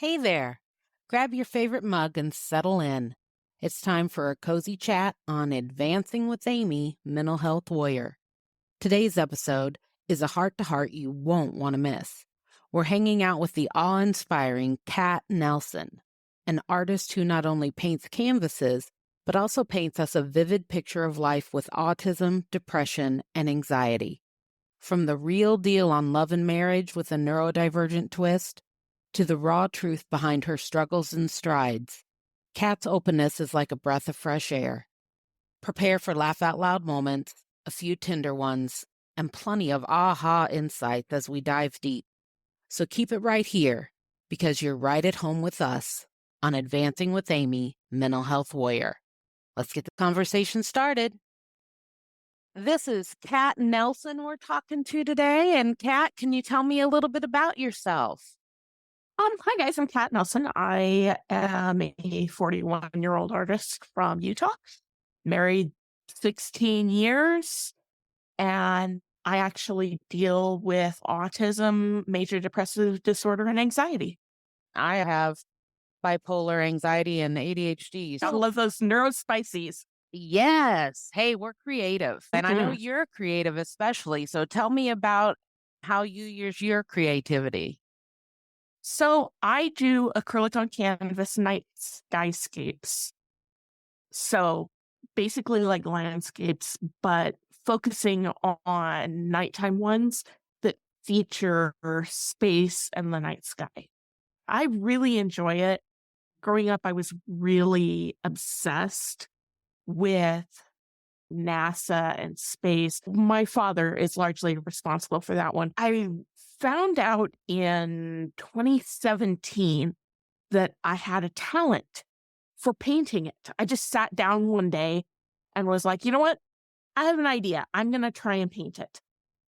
Hey there. Grab your favorite mug and settle in. It's time for a cozy chat on Advancing with Amy, Mental Health Warrior. Today's episode is a heart to heart you won't want to miss. We're hanging out with the awe inspiring Kat Nelson, an artist who not only paints canvases, but also paints us a vivid picture of life with autism, depression, and anxiety. From the real deal on love and marriage with a neurodivergent twist, to the raw truth behind her struggles and strides, Kat's openness is like a breath of fresh air. Prepare for laugh out loud moments, a few tender ones, and plenty of aha insights as we dive deep. So keep it right here, because you're right at home with us on Advancing with Amy, Mental Health Warrior. Let's get the conversation started. This is Kat Nelson we're talking to today. And Kat, can you tell me a little bit about yourself? Hi guys, I'm Kat Nelson. I am a 41-year-old artist from Utah, married 16 years, and I actually deal with autism, major depressive disorder, and anxiety. I have bipolar anxiety and ADHD. I love those neurospices. Yes. Hey, we're creative. And I know Mhm. you're creative, especially. So tell me about how you use your creativity. So I do acrylic on canvas night skyscapes. So basically like landscapes, but focusing on nighttime ones that feature space and the night sky. I really enjoy it. Growing up, I was really obsessed with NASA and space. My father is largely responsible for that one. I found out in 2017 that I had a talent for painting it. I just sat down one day and was like, you know what? I have an idea. I'm going to try and paint it.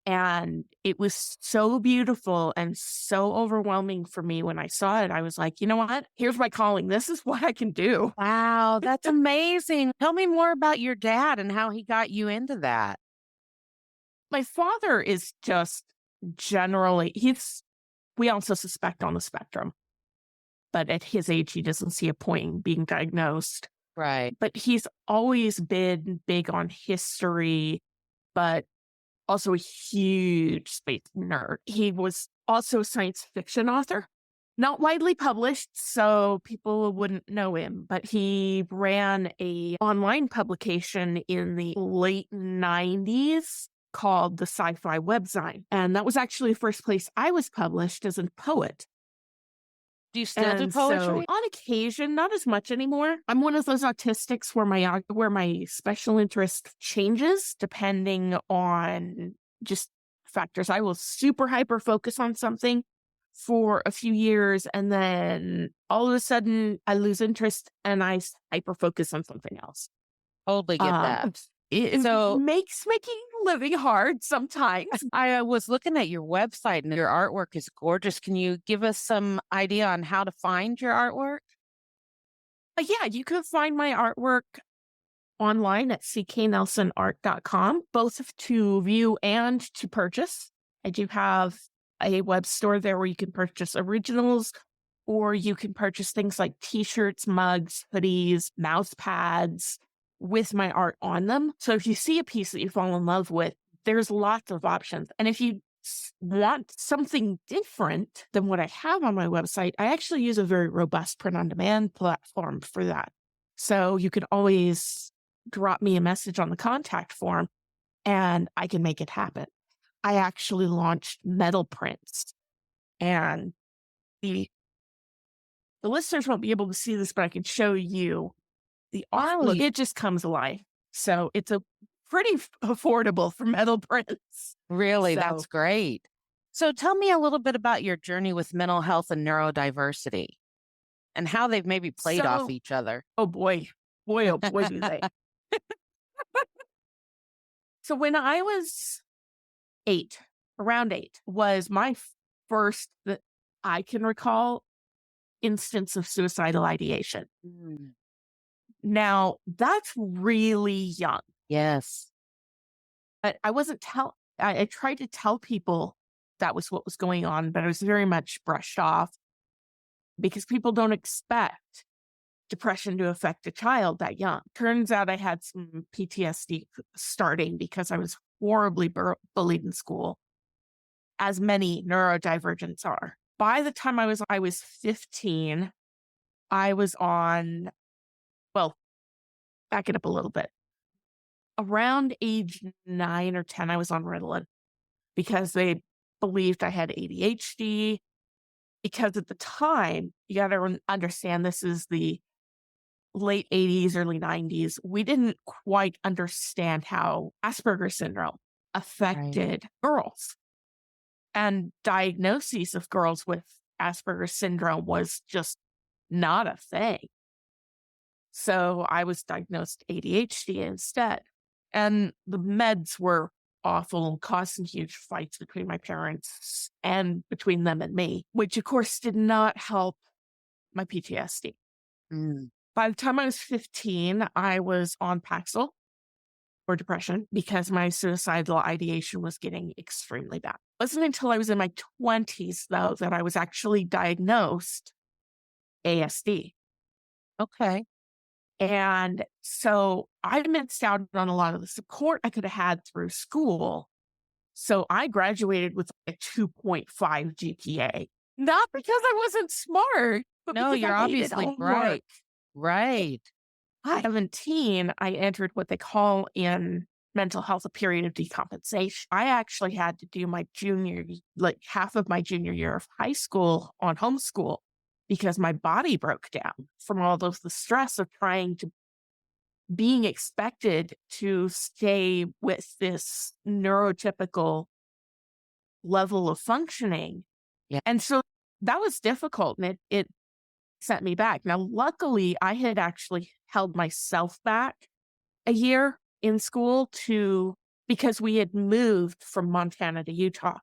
And it was so beautiful and so overwhelming for me when I saw it. I was like, you know what? Here's my calling. This is what I can do. Wow, that's amazing. Tell me more about your dad and how he got you into that. My father is just generally, we also suspect on the spectrum, but at his age, he doesn't see a point in being diagnosed. Right. But he's always been big on history, but also a huge space nerd. He was also a science fiction author, not widely published, so people wouldn't know him, but he ran a online publication in the late 90s called the Sci-Fi Webzine. And that was actually the first place I was published as a poet. Do you still do And so poetry? on occasion, not as much anymore. I'm one of those autistics where my special interest changes depending on just factors. I will super hyper focus on something for a few years and then all of a sudden I lose interest and hyper focus on something else. Totally get Um, that. it So makes making living hard sometimes. I was looking at your website and your artwork is gorgeous. Can you give us some idea on how to find your artwork? But yeah, you can find my artwork online at cknelsonart.com, both to view and to purchase. I do have a web store there where you can purchase originals or you can purchase things like t-shirts, mugs, hoodies, mouse pads with my art on them. So if you see a piece that you fall in love with, there's lots of options. And if you want something different than what I have on my website, I actually use a very robust print on demand platform for that. So you can always drop me a message on the contact form and I can make it happen. I actually launched metal prints and the the listeners won't be able to see this, but I can show you the art. Oh, Look, it just comes alive. So it's a pretty affordable for metal prints. really? That's So, great. So tell me a little bit about your journey with mental health and neurodiversity and how they've maybe played off so, each other. oh boy, oh boy, do they. So when I was 8, around 8 was my first that I can recall instance of suicidal ideation. Mm. Now, that's really young. Yes. I wasn't I tried to tell people that was what was going on, but it was very much brushed off. because people don't expect depression to affect a child that young. Turns out I had some PTSD starting because I was horribly bullied in school, as many neurodivergents are. By the time I was 15, I was on, well, back it up a little bit. Around age 9 or 10, I was on Ritalin because they believed I had ADHD. Because at the time, you got to understand this is the late 80s, early 90s. We didn't quite understand how Asperger's syndrome Right. affected girls. And diagnoses of girls with Asperger's syndrome was just not a thing. So I was diagnosed ADHD instead. And the meds were awful and caused some huge fights between my parents and between them and me, which of course did not help my PTSD. Mm. By the time I was 15, I was on Paxil for depression because my suicidal ideation was getting extremely bad. It wasn't until I was in my 20s, though, that I was actually diagnosed ASD. Okay. And so I missed out on a lot of the support I could have had through school. So I graduated with a 2.5 GPA, not because I wasn't smart, but No, because I you're hated obviously homework. bright. Right. 17, I entered what they call in mental health a period of decompensation. I actually had to do my like half of my junior year of high school on homeschool because my body broke down from all of the stress of being expected to stay with this neurotypical level of functioning. Yeah. And so that was difficult and it set me back. Now, luckily, I had actually held myself back a year in school because we had moved from Montana to Utah.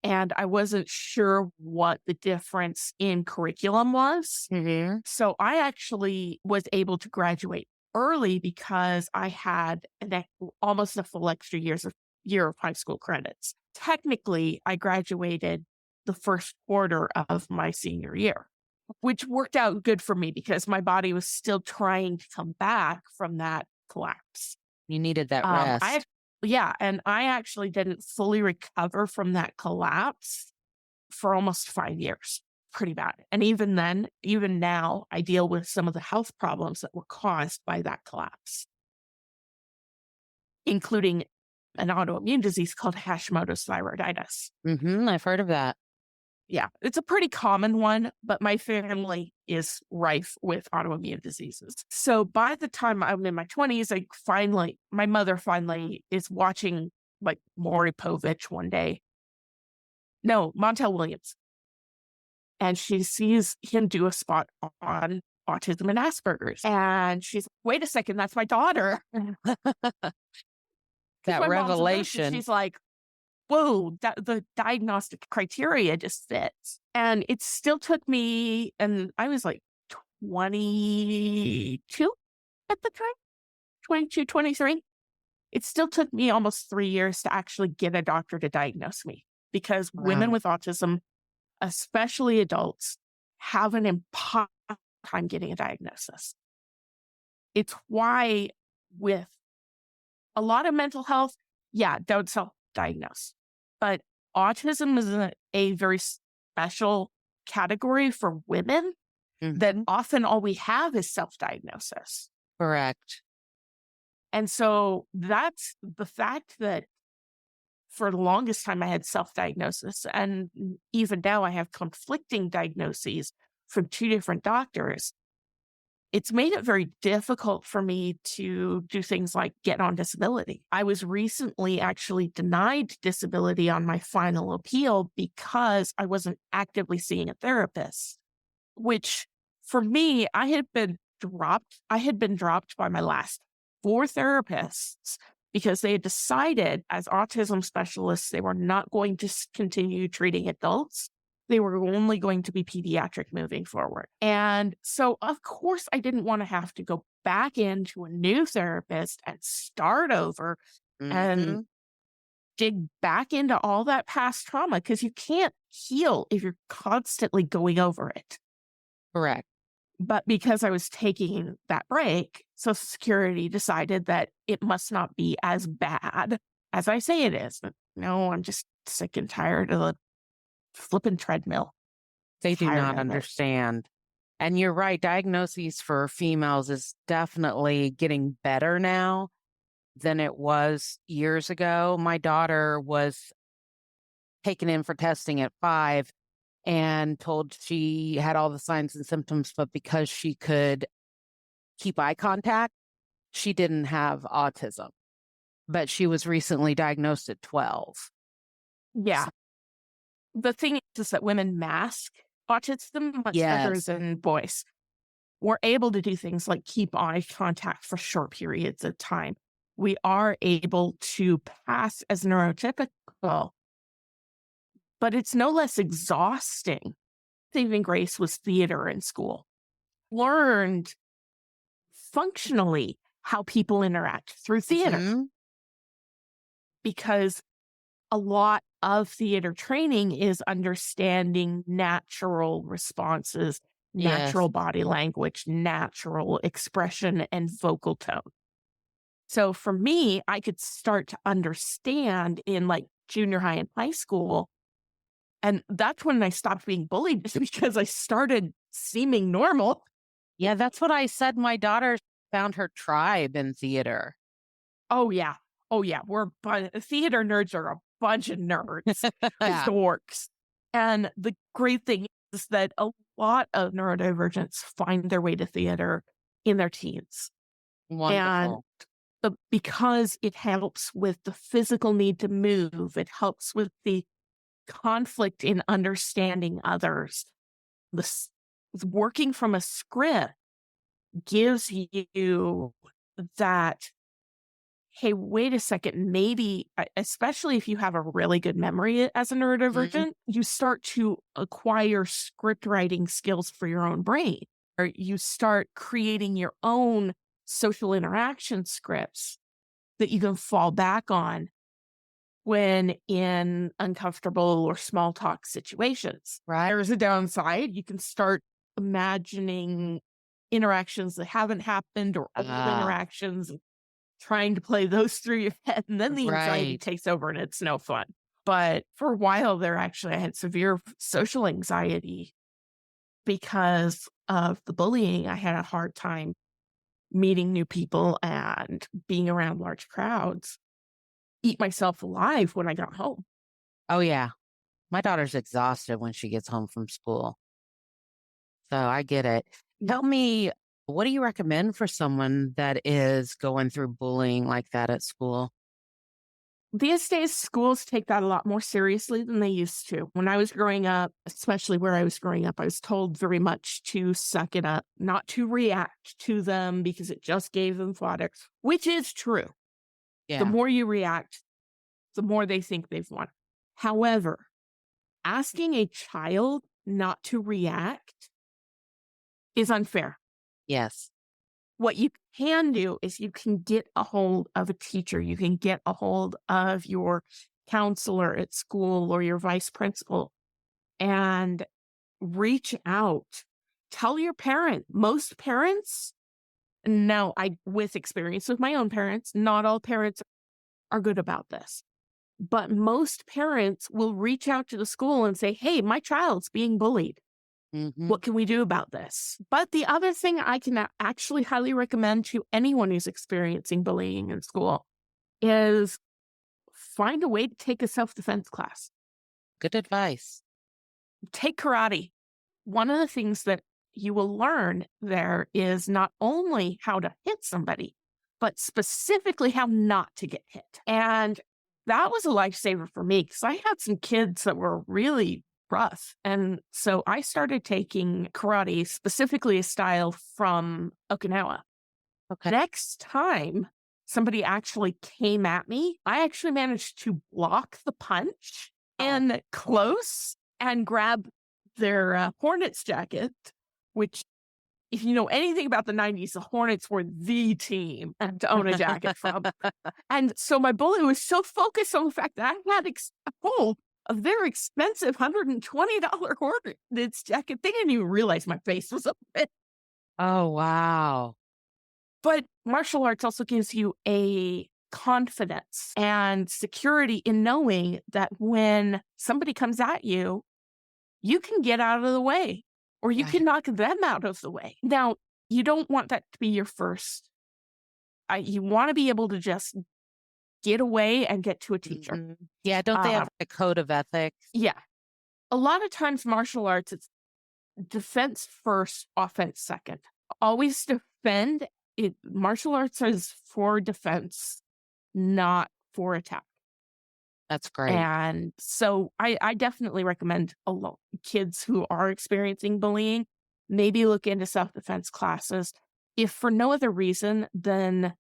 And I wasn't sure what the difference in curriculum was. Hmm. So I actually was able to graduate early because I had almost a full extra year of high school credits. Technically, I graduated the first quarter of my senior year, which worked out good for me because my body was still trying to come back from that collapse. You needed that Um, I rest. ac- yeah, and I actually didn't fully recover from that collapse for almost 5 years. Pretty bad. And even then, even now, I deal with some of the health problems that were caused by that collapse, including an autoimmune disease called Hashimoto's thyroiditis. I've heard of that. Yeah, it's a pretty common one, but my family is rife with autoimmune diseases. So by the time I'm in my 20s, my mother finally is watching like Maury Povich one day. No, Montel Williams. And she sees him do a spot on autism and Asperger's. And she's, wait a second, that's my daughter. Because That my mom's a nurse and revelation. she's like, whoa, the diagnostic criteria just fits. And it still took me, and I was like 22 at the time, 22, 23. It still took me almost 3 years to actually get a doctor to diagnose me because women Wow. with autism, especially adults, have an impossible time getting a diagnosis. It's why with a lot of mental health, yeah, don't self-diagnose. But autism is a very special category for women that Hmm. often all we have is self-diagnosis. Correct. And so that's the fact that for the longest time I had self-diagnosis, and even now I have conflicting diagnoses from two different doctors. It's made it very difficult for me to do things like get on disability. I was recently actually denied disability on my final appeal because I wasn't actively seeing a therapist, which for me, I had been dropped. I had been dropped by my last four therapists because they had decided as autism specialists, they were not going to continue treating adults. They were only going to be pediatric moving forward. And so, of course, I didn't want to have to go back into a new therapist and start over and Hmm. dig back into all that past trauma because you can't heal if you're constantly going over it. Correct. But because I was taking that break, Social Security decided that it must not be as bad as I say it is. No, I'm just sick and tired of the flipping treadmill. They do Tired not of it. understand. And you're right, diagnoses for females is definitely getting better now than it was years ago. My daughter was taken in for testing at 5 and told she had all the signs and symptoms, but because she could keep eye contact, she didn't have autism, but she was recently diagnosed at 12. Yeah. The thing is that women mask autism much better Yes. than boys. We're able to do things like keep eye contact for short periods of time. We are able to pass as neurotypical, but it's no less exhausting. Saving grace was theater in school. Learned functionally how people interact through theater Mhm. because a lot of theater training is understanding natural responses, Yes. natural body language, natural expression, and vocal tone. So for me, I could start to understand in like junior high and high school. And that's when I stopped being bullied just because I started seeming normal. Yeah, that's what I said. My daughter found her tribe in theater. Oh, yeah. Oh, yeah. Theater nerds are a bunch of nerds, Yeah. dorks. And the great thing is that a lot of neurodivergents find their way to theater in their teens. And Wonderful. because it helps with the physical need to move, it helps with the conflict in understanding others. This working from a script gives you that, hey, wait a second, maybe, especially if you have a really good memory as a Mhm. neurodivergent, you start to acquire script writing skills for your own brain, or you start creating your own social interaction scripts that you can fall back on when in uncomfortable or small talk situations. Right. There's a downside. You can start imagining interactions that haven't happened or old Ah, interactions, and trying to play those through your head. And then the anxiety right. takes over and it's no fun. But for a while there, actually, I had severe social anxiety because of the bullying. I had a hard time meeting new people and being around large crowds, eat myself alive when I got home. Oh, yeah. My daughter's exhausted when she gets home from school. So I get it. Tell me, what do you recommend for someone that is going through bullying like that at school? These days, schools take that a lot more seriously than they used to. When I was growing up, especially where I was growing up, I was told very much to suck it up, not to react to them because it just gave them fodder, which is true. The Yeah. more you react, the more they think they've won. However, asking a child not to react is unfair. Yes. What you can do is you can get a hold of a teacher, you can get a hold of your counselor at school or your vice principal and reach out. Tell your parent. Most parents, now I with experience with my own parents, not all parents are good about this. But most parents will reach out to the school and say, "Hey, my child's being bullied. Mhm. What can we do about this?" But the other thing I can actually highly recommend to anyone who's experiencing bullying in school is find a way to take a self defense class. Good advice. Take karate. One of the things that you will learn there is not only how to hit somebody, but specifically how not to get hit. And that was a lifesaver for me because I had some kids that were really rough. And so I started taking karate, specifically a style from Okinawa. Okay. Next time somebody actually came at me, I actually managed to block the punch Oh. and close and grab their Hornets jacket, which, if you know anything about the 90s, the Hornets were the team to own a jacket from. And so my bully was so focused on the fact that I had a hold a very expensive $120 Hornets jacket. They didn't even realize my face was open. Oh, wow. But martial arts also gives you a confidence and security in knowing that when somebody comes at you, you can get out of the way or you Right. can knock them out of the way. Now, you don't want that to be your first. You want to be able to just get away and get to a teacher. Mhm. Yeah, don't they Uh, have a code of ethics? yeah. A lot of times, martial arts, it's defense first, offense second. Always defend it. Martial arts is for defense, not for attack. That's great. And so I definitely recommend a lot kids who are experiencing bullying, maybe look into self-defense classes. If for no other reason than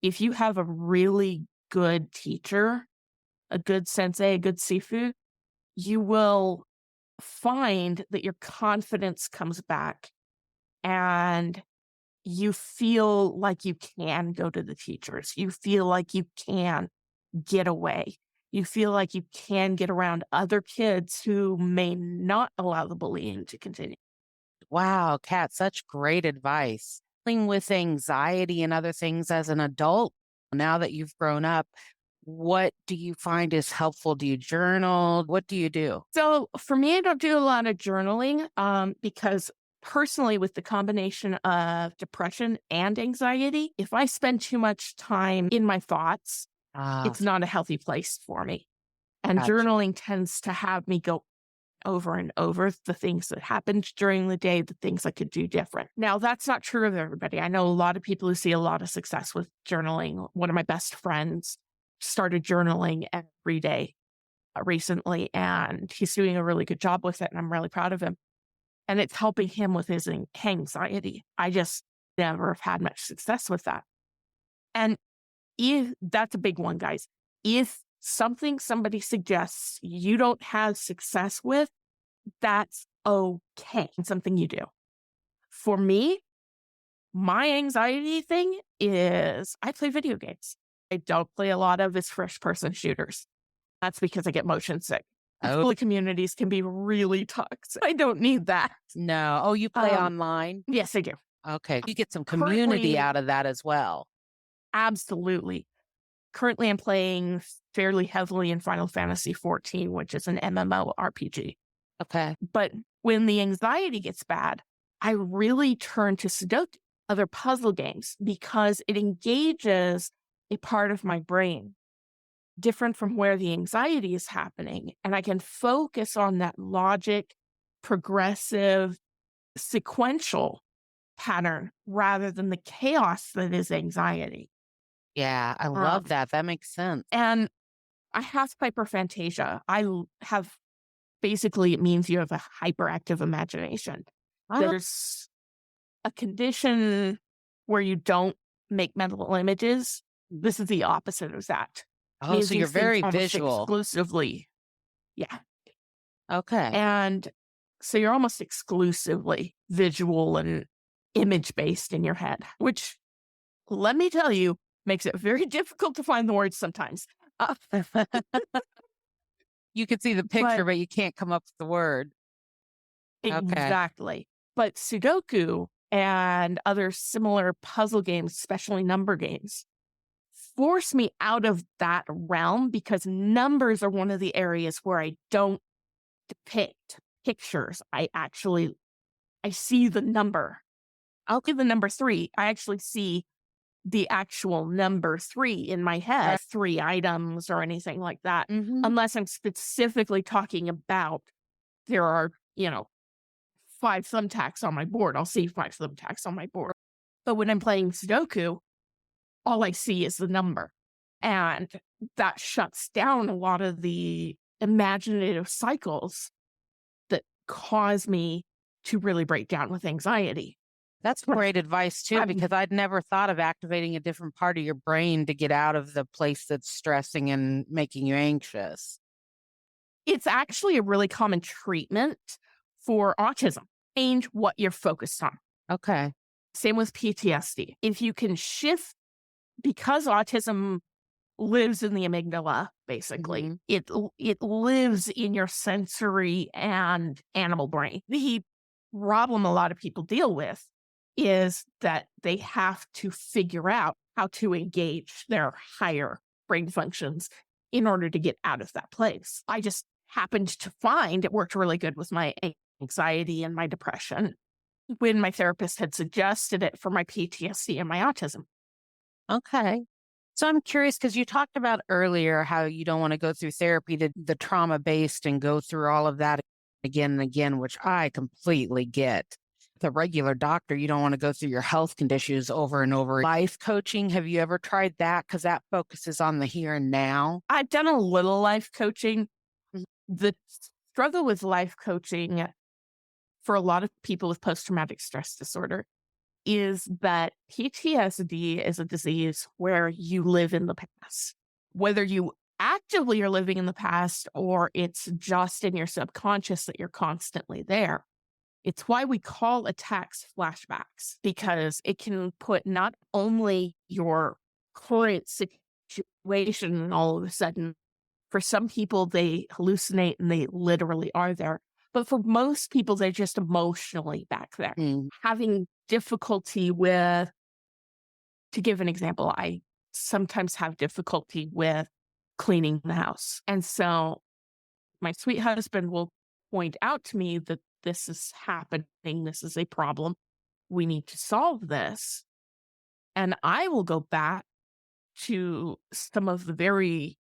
if you have a really good teacher, a good sensei, a good sifu, you will find that your confidence comes back and you feel like you can go to the teachers. You feel like you can get away. You feel like you can get around other kids who may not allow the bullying to continue. Wow, Kat, such great advice. Dealing with anxiety and other things as an adult, now that you've grown up, what do you find is helpful? Do you journal? What do you do? So for me, I don't do a lot of journaling because personally, with the combination of depression and anxiety, if I spend too much time in my thoughts, Ah, it's not a healthy place for me. And gotcha. journaling tends to have me go over and over the things that happened during the day, the things I could do different. Now, that's not true of everybody. I know a lot of people who see a lot of success with journaling. One of my best friends started journaling every day recently, and he's doing a really good job with it. And I'm really proud of him. And it's helping him with his anxiety. I just never have had much success with that. And if that's a big one, guys, if something somebody suggests you don't have success with, that's okay. It's something you do. For me, my anxiety thing is I play video games. I don't play a lot of is first person shooters. That's because I get motion sick. Oh, Bully communities can be really toxic. I don't need that. no. Oh, you play Um, online? yes, I do. Okay. You get some community Currently, out of that as well. absolutely. Currently, I'm playing fairly heavily in Final Fantasy 14, which is an MMORPG. Okay. But when the anxiety gets bad, I really turn to Sudoku, other puzzle games, because it engages a part of my brain different from where the anxiety is happening. And I can focus on that logic, progressive, sequential pattern rather than the chaos that is anxiety. Yeah, I love Um, that. That makes sense. and I have hyperphantasia. Have basically, it means you have a hyperactive imagination. Oh, There's a condition where you don't make mental images. This is the opposite of that. oh, Means so you're these things very almost visual. exclusively. Yeah. Okay. And so you're almost exclusively visual and image based in your head, which let me tell you, makes it very difficult to find the words sometimes. Uh, You can see the but picture, but you can't come up with the word. Okay. exactly. But Sudoku and other similar puzzle games, especially number games, force me out of that realm because numbers are one of the areas where I don't depict pictures. I see the number. I'll give the number 3. I actually see the actual number 3 in my head, 3 items or anything like that, Mhm. unless I'm specifically talking about there are, 5 thumbtacks on my board. I'll see 5 thumbtacks on my board. But when I'm playing Sudoku, all I see is the number. And that shuts down a lot of the imaginative cycles that cause me to really break down with anxiety. That's great advice too, I'm because I'd never thought of activating a different part of your brain to get out of the place that's stressing and making you anxious. It's actually a really common treatment for autism. Change what you're focused on. Okay. Same with PTSD. If you can shift, because autism lives in the amygdala, basically. Hmm. It lives in your sensory and animal brain. The problem a lot of people deal with is that they have to figure out how to engage their higher brain functions in order to get out of that place. I just happened to find it worked really good with my anxiety and my depression when my therapist had suggested it for my PTSD and my autism. Okay. So I'm curious because you talked about earlier how you don't want to go through therapy to the trauma based and go through all of that again and again, which I completely get. The regular doctor, you don't want to go through your health conditions over and over. Life coaching, have you ever tried that? Because that focuses on the here and now. I've done a little life coaching. Mhm. The struggle with life coaching for a lot of people with post traumatic stress disorder is that PTSD is a disease where you live in the past. Whether you actively are living in the past or it's just in your subconscious that you're constantly there. It's why we call attacks flashbacks, because it can put not only your current situation and all of a sudden, for some people, they hallucinate and they literally are there. But for most people, they're just emotionally back there. Mm, Having difficulty with, to give an example, I sometimes have difficulty with cleaning the house. And so my sweet husband will point out to me that this is happening. This is a problem. We need to solve this. And I will go back to some of the very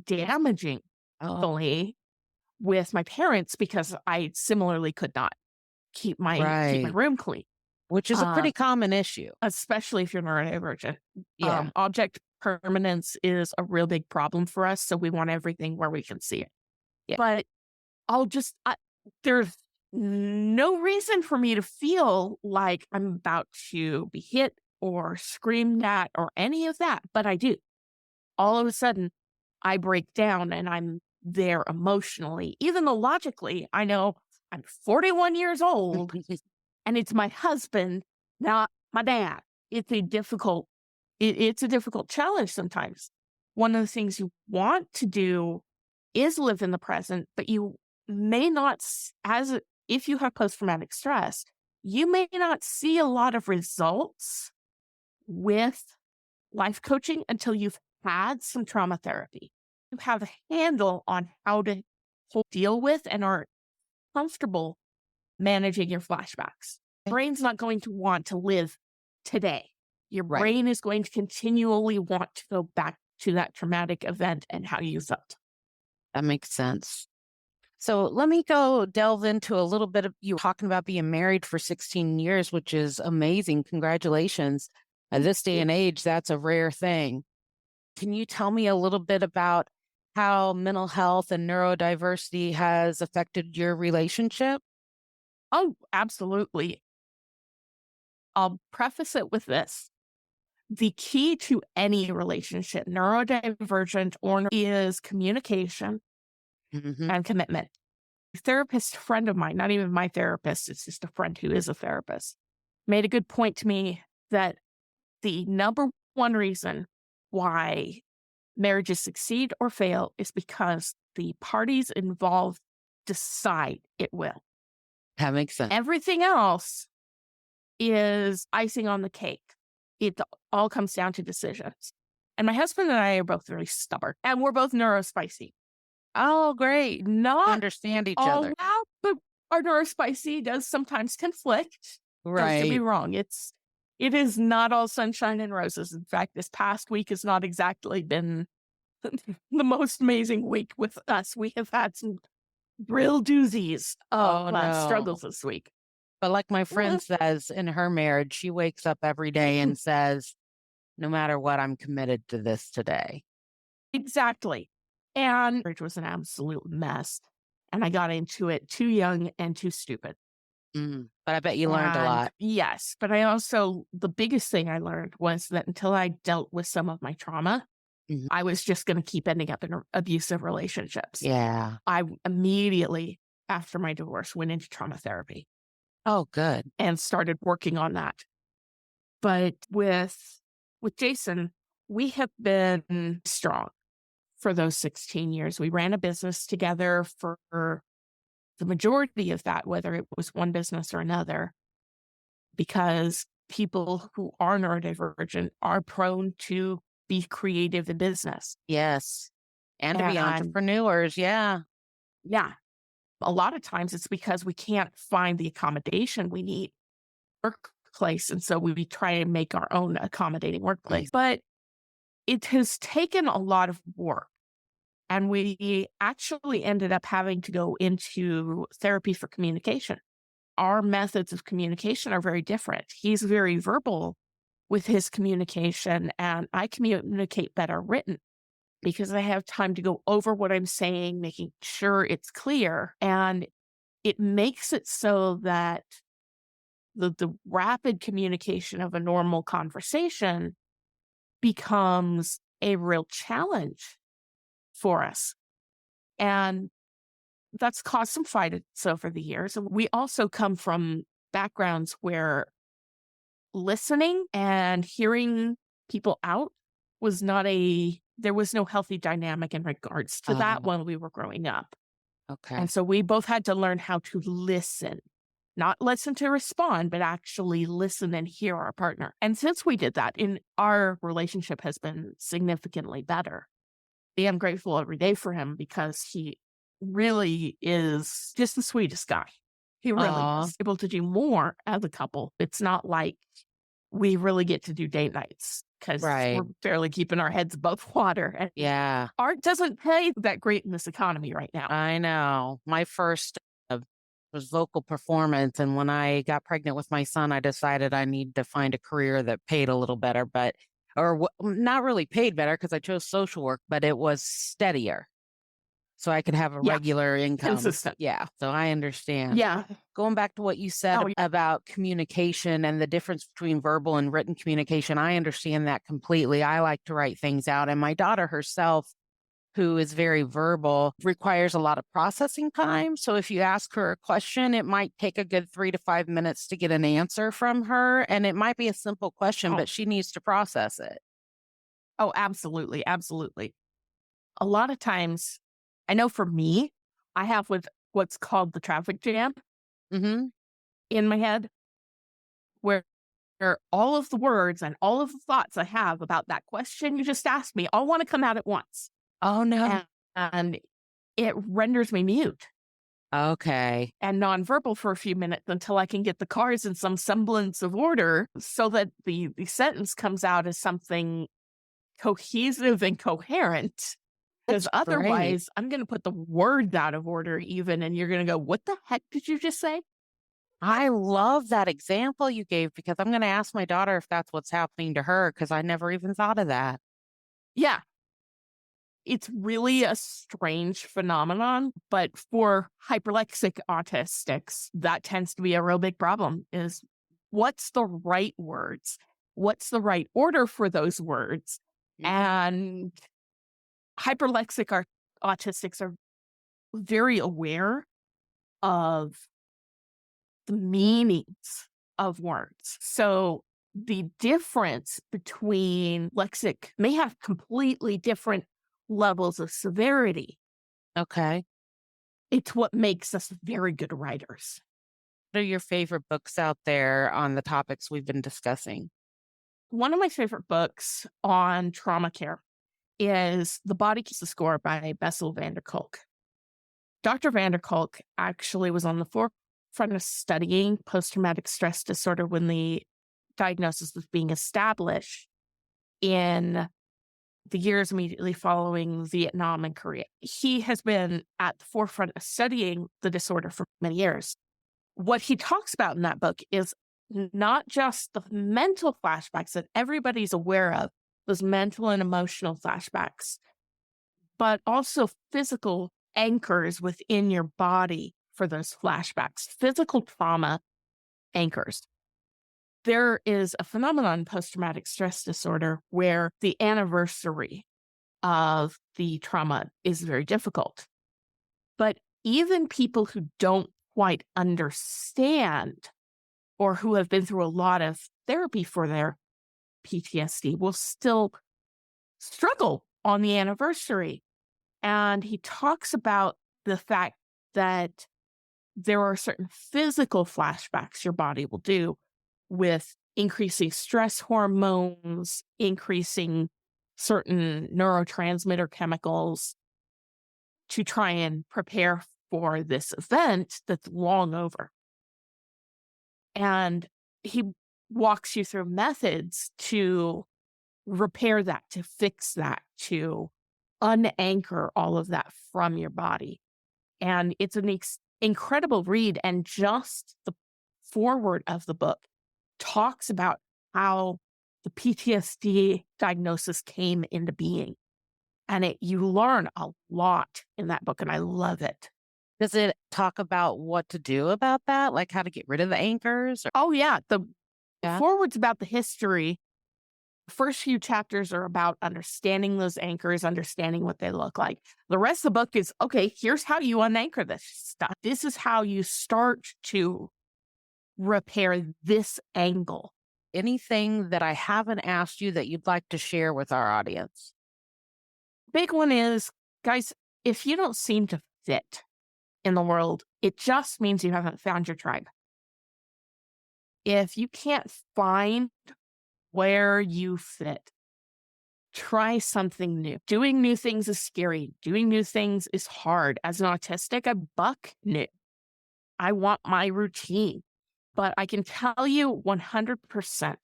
damaging oh, fully with my parents because I similarly could not keep my right. room clean. Which is a Uh, pretty common issue. especially if you're neurodivergent. Yeah. Object permanence is a real big problem for us, so we want everything where we can see it. Yeah. But there's no reason for me to feel like I'm about to be hit or screamed at or any of that, but I do. All of a sudden, I break down and I'm there emotionally, even though logically I know I'm 41 years old and it's my husband, not my dad. It's a difficult it's a difficult challenge sometimes. One of the things you want to do is live in the present, but you may not if you have post traumatic stress, you may not see a lot of results with life coaching until you've had some trauma therapy. You have a handle on how to deal with and are comfortable managing your flashbacks. Brain's not going to want to live today. Your Right. brain is going to continually want to go back to that traumatic event and how you felt. That makes sense. So let me go delve into a little bit of you talking about being married for 16 years, which is amazing. Congratulations. At this day Yeah. and age, that's a rare thing. Can you tell me a little bit about how mental health and neurodiversity has affected your relationship? Oh, absolutely. I'll preface it with this. The key to any relationship, neurodivergent is communication Hmm. and commitment. A therapist friend of mine, not even my therapist, it's just a friend who is a therapist, made a good point to me that the number one reason why marriages succeed or fail is because the parties involved decide it will. That makes sense. Everything else is icing on the cake. It all comes down to decisions. And my husband and I are both very stubborn, and we're both neurospicy. Oh, great. Not Understand each all other. out, but our neurospicy does sometimes conflict. Don't get me Right. wrong. It is not all sunshine and roses. In fact, this past week has not exactly been the most amazing week with us. We have had some real doozies of Oh, no. struggles this week. But like my Uh, friend says in her marriage, she wakes up every day and says, no matter what, I'm committed to this today. exactly. And marriage was an absolute mess. And I got into it too young and too stupid. Mm. But I bet you learned a And lot. yes, but I also, the biggest thing I learned was that until I dealt with some of my trauma, Mhm. I was just going to keep ending up in abusive relationships. Yeah. I immediately, after my divorce, went into trauma therapy Oh, good. and started working on that. But with Jason, We have been strong for those 16 years. We ran a business together for the majority of that, whether it was one business or another, because people who are neurodivergent are prone to be creative in business. Yes. And to be And entrepreneurs. Yeah. yeah, a lot of times it's because we can't find the accommodation we need workplace. And so we try and make our own accommodating Mm. workplace. But it has taken a lot of work. And we actually ended up having to go into therapy for communication. Our methods of communication are very different. He's very verbal with his communication, and I communicate better written because I have time to go over what I'm saying, making sure it's clear. And it makes it so that the rapid communication of a normal conversation becomes a real challenge for us. And that's caused some fights over the years. And we also come from backgrounds where listening and hearing people out was not there was no healthy dynamic in regards to that Oh, when we were growing up. And okay. so we both had to learn how to listen, not listen to respond, but actually listen and hear our partner. And since we did that, in our relationship has been significantly better. I'm grateful every day for him because he really is just the sweetest guy. He really Aw, is able to do more as a couple. It's not like we really get to do date nights because right. we're barely keeping our heads above water. And Yeah. art doesn't pay that great in this economy right now. I know. My first was vocal performance. And when I got pregnant with my son, I decided I need to find a career that paid a little better, but, not really paid better because I chose social work, but it was steadier so I could have a Yeah, regular income. consistent. Yeah. So I understand. Yeah. Going back to what you said Oh, about communication and the difference between verbal and written communication, I understand that completely. I like to write things out. And my daughter herself, who is very verbal, requires a lot of processing time. So if you ask her a question, it might take a good 3 to 5 minutes to get an answer from her. And it might be a simple question, oh, but she needs to process it. oh, absolutely. Absolutely. A lot of times, I know for me, I have what's called the traffic jam Hmm. in my head where all of the words and all of the thoughts I have about that question you just asked me all want to come out at once. Oh, no. And it renders me mute Okay. and nonverbal for a few minutes until I can get the cars in some semblance of order so that the sentence comes out as something cohesive and coherent. Because That's great. otherwise, I'm going to put the words out of order, even, and you're going to go, "What the heck did you just say?" I love that example you gave because I'm going to ask my daughter if that's what's happening to her because I never even thought of that. Yeah, it's really a strange phenomenon, but for hyperlexic autistics, that tends to be a real big problem is what's the right words? What's the right order for those words? Mhm. And hyperlexic autistics are very aware of the meanings of words. So the difference between lexic may have completely different levels of severity. Okay. It's what makes us very good writers. What are your favorite books out there on the topics we've been discussing? One of my favorite books on trauma care is The Body Keeps the Score by Bessel van der Kolk. Dr. van der Kolk actually was on the forefront of studying post traumatic stress disorder when the diagnosis was being established in the years immediately following Vietnam and Korea. He has been at the forefront of studying the disorder for many years. What he talks about in that book is not just the mental flashbacks that everybody's aware of, those mental and emotional flashbacks, but also physical anchors within your body for those flashbacks, physical trauma anchors. There is a phenomenon in post traumatic stress disorder where the anniversary of the trauma is very difficult. But even people who don't quite understand or who have been through a lot of therapy for their PTSD will still struggle on the anniversary. And he talks about the fact that there are certain physical flashbacks your body will do with increasing stress hormones, increasing certain neurotransmitter chemicals to try and prepare for this event that's long over. And he walks you through methods to repair that, to fix that, to unanchor all of that from your body. And it's an incredible read. And just the forward of the book talks about how the PTSD diagnosis came into being. And you learn a lot in that book, and I love it. Does it talk about what to do about that? Like how to get rid of the anchors? Or, Oh, yeah. The yeah. forward's about the history. The first few chapters are about understanding those anchors, understanding what they look like. The rest of the book is okay, here's how you unanchor this stuff. This is how you start to repair this angle. Anything that I haven't asked you that you'd like to share with our audience? Big one is, guys, if you don't seem to fit in the world, it just means you haven't found your tribe. If you can't find where you fit, try something new. Doing new things is scary. Doing new things is hard. As an autistic, I buck new. I want my routine. But I can tell you 100%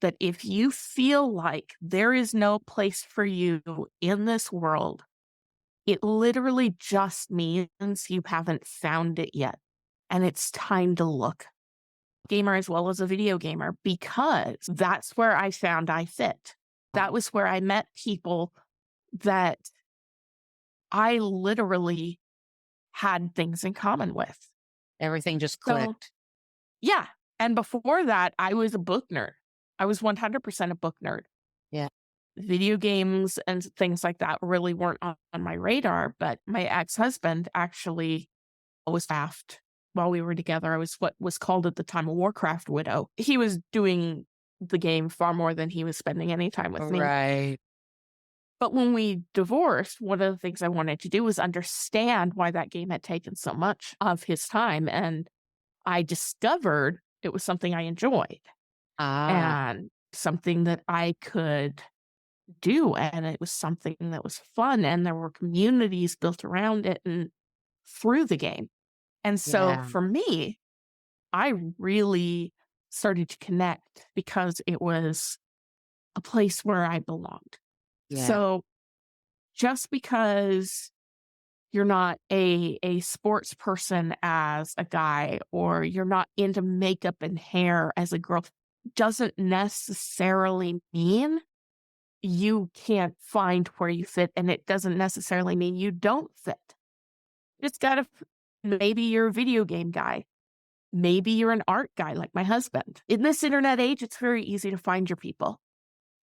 that if you feel like there is no place for you in this world, it literally just means you haven't found it yet. And it's time to look. Gamer as well as a video gamer, because that's where I found I fit. That was where I met people that I literally had things in common with. Everything just So, clicked. yeah. And before that, I was a book nerd. I was 100% a book nerd. Yeah. Video games and things like that really weren't on my radar, but my ex-husband actually was asked while we were together. I was what was called at the time a Warcraft widow. He was doing the game far more than he was spending any time with me. Right. But when we divorced, one of the things I wanted to do was understand why that game had taken so much of his time. And I discovered it was something I enjoyed Ah, and something that I could do. And it was something that was fun. And there were communities built around it and through the game. And so yeah. for me, I really started to connect because it was a place where I belonged. Yeah. So just because you're not a sports person as a guy, or you're not into makeup and hair as a girl, doesn't necessarily mean you can't find where you fit. And it doesn't necessarily mean you don't fit. It's gotta, maybe you're a video game guy. Maybe you're an art guy like my husband. In this internet age, it's very easy to find your people.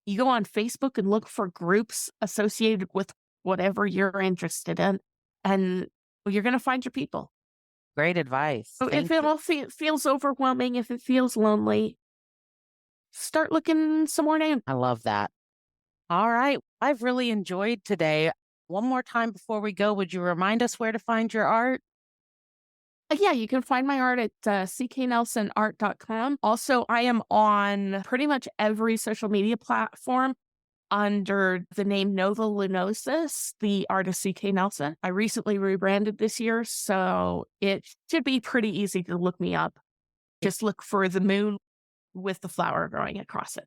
You go on Facebook and look for groups associated with whatever you're interested in, and you're going to find your people. Great advice. So if Thank it you. all feels overwhelming, if it feels lonely, start looking somewhere new. I love that. All right. I've really enjoyed today. One more time before we go, would you remind us where to find your art? Yeah, you can find my art at cknelsonart.com. Also, I am on pretty much every social media platform under the name Nova Lunosis, the artist CK Nelson. I recently rebranded this year, so it should be pretty easy to look me up. Just look for the moon with the flower growing across it.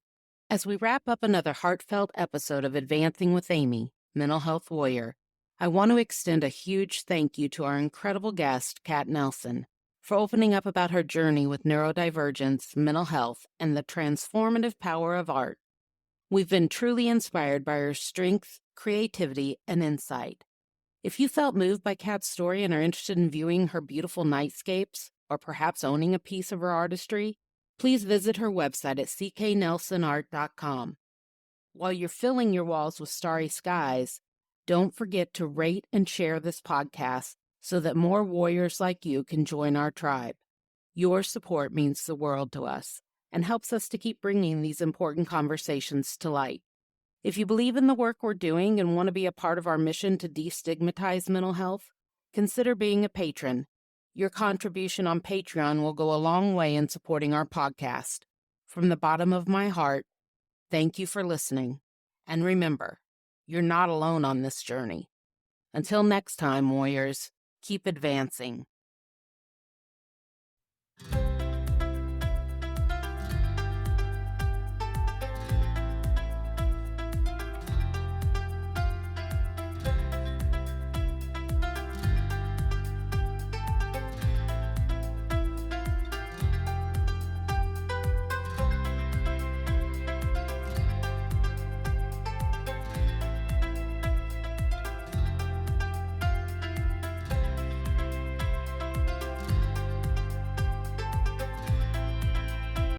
As we wrap up another heartfelt episode of Advancing with Amy, Mental Health Warrior, I want to extend a huge thank you to our incredible guest, Kat Nelson, for opening up about her journey with neurodivergence, mental health, and the transformative power of art. We've been truly inspired by her strength, creativity, and insight. If you felt moved by Kat's story and are interested in viewing her beautiful nightscapes, or perhaps owning a piece of her artistry, please visit her website at cknelsonart.com. While you're filling your walls with starry skies, don't forget to rate and share this podcast so that more warriors like you can join our tribe. Your support means the world to us and helps us to keep bringing these important conversations to light. If you believe in the work we're doing and want to be a part of our mission to destigmatize mental health, consider being a patron. Your contribution on Patreon will go a long way in supporting our podcast. From the bottom of my heart, thank you for listening. And remember, you're not alone on this journey. Until next time, warriors, keep advancing.